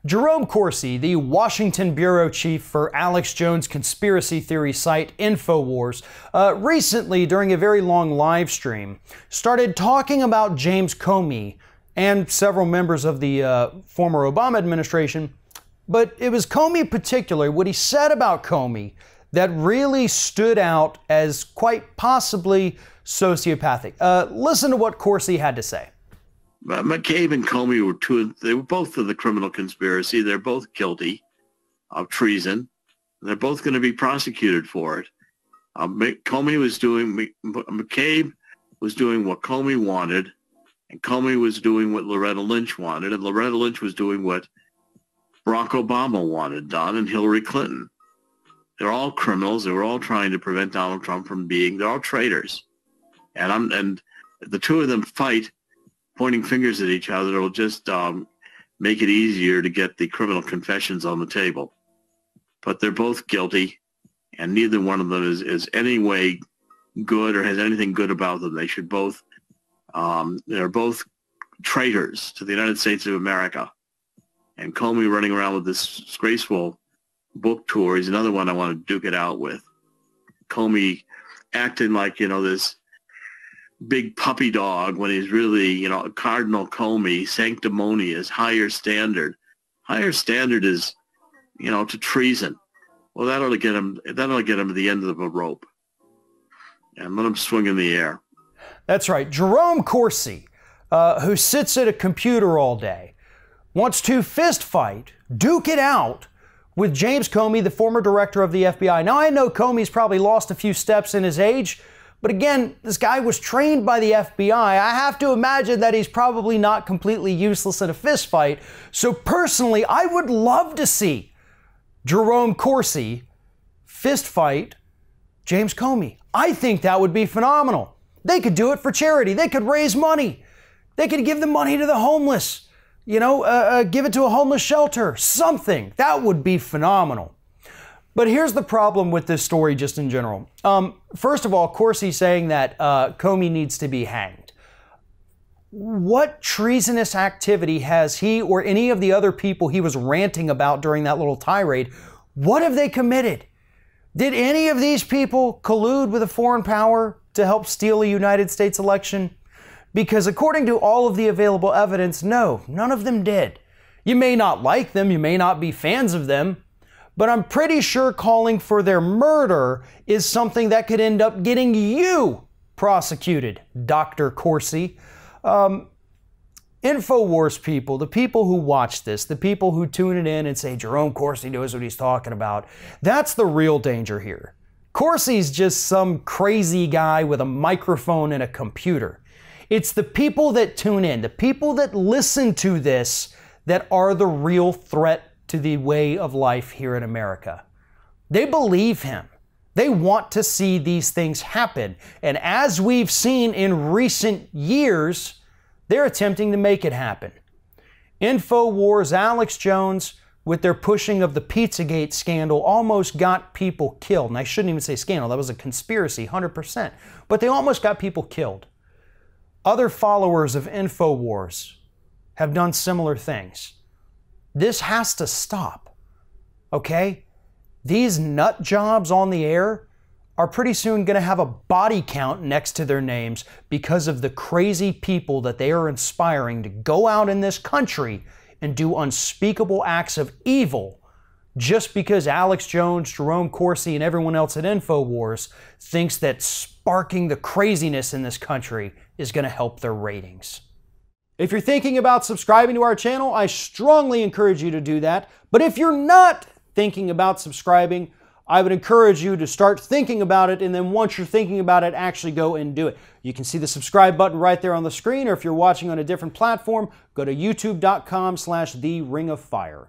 Jerome Corsi, the Washington bureau chief for Alex Jones conspiracy theory site InfoWars, recently during a very long live stream, started talking about James Comey and several members of the former Obama administration. But it was Comey particularly, what he said about Comey, that really stood out as quite possibly sociopathic. Listen to what Corsi had to say. McCabe and Comey they were both of the criminal conspiracy. They're both guilty of treason. They're both going to be prosecuted for it. McCabe was doing what Comey wanted, and Comey was doing what Loretta Lynch wanted, and Loretta Lynch was doing what Barack Obama wanted done, and Hillary Clinton. They're all criminals. They were all trying to prevent Donald Trump from being. They're all traitors, and the two of them fight, pointing fingers at each other. It'll just make it easier to get the criminal confessions on the table. But they're both guilty, and neither one of them is any way good or has anything good about them. They should both, they're both traitors to the United States of America. And Comey running around with this disgraceful book tour, he's another one I want to duke it out with. Comey acting like, this big puppy dog when he's really, Cardinal Comey, sanctimonious, higher standard. Higher standard is, to treason. Well, that'll get him to the end of a rope and let him swing in the air. That's right. Jerome Corsi, who sits at a computer all day, wants to fist fight, duke it out with James Comey, the former director of the FBI. Now, I know Comey's probably lost a few steps in his age, but again, this guy was trained by the FBI. I have to imagine that he's probably not completely useless in a fist fight. So personally, I would love to see Jerome Corsi fist fight James Comey. I think that would be phenomenal. They could do it for charity. They could raise money. They could give the money to the homeless. Give it to a homeless shelter. Something. That would be phenomenal. But here's the problem with this story just in general. First of all, Corsi saying that Comey needs to be hanged. What treasonous activity has he or any of the other people he was ranting about during that little tirade, what have they committed? Did any of these people collude with a foreign power to help steal a United States election? Because according to all of the available evidence, no, none of them did. You may not like them, you may not be fans of them, but I'm pretty sure calling for their murder is something that could end up getting you prosecuted, Dr. Corsi. InfoWars people, the people who watch this, the people who tune it in and say, Jerome Corsi knows what he's talking about, that's the real danger here. Corsi's just some crazy guy with a microphone and a computer. It's the people that tune in, the people that listen to this, that are the real threat to the way of life here in America. They believe him. They want to see these things happen. And as we've seen in recent years, they're attempting to make it happen. InfoWars, Alex Jones, with their pushing of the Pizzagate scandal, almost got people killed. And I shouldn't even say scandal, that was a conspiracy, 100%. But they almost got people killed. Other followers of InfoWars have done similar things. This has to stop, okay? These nut jobs on the air are pretty soon going to have a body count next to their names because of the crazy people that they are inspiring to go out in this country and do unspeakable acts of evil just because Alex Jones, Jerome Corsi, and everyone else at InfoWars thinks that sparking the craziness in this country is going to help their ratings. If you're thinking about subscribing to our channel, I strongly encourage you to do that. But if you're not thinking about subscribing, I would encourage you to start thinking about it, and then once you're thinking about it, actually go and do it. You can see the subscribe button right there on the screen, or if you're watching on a different platform, go to youtube.com/TheRingOfFire.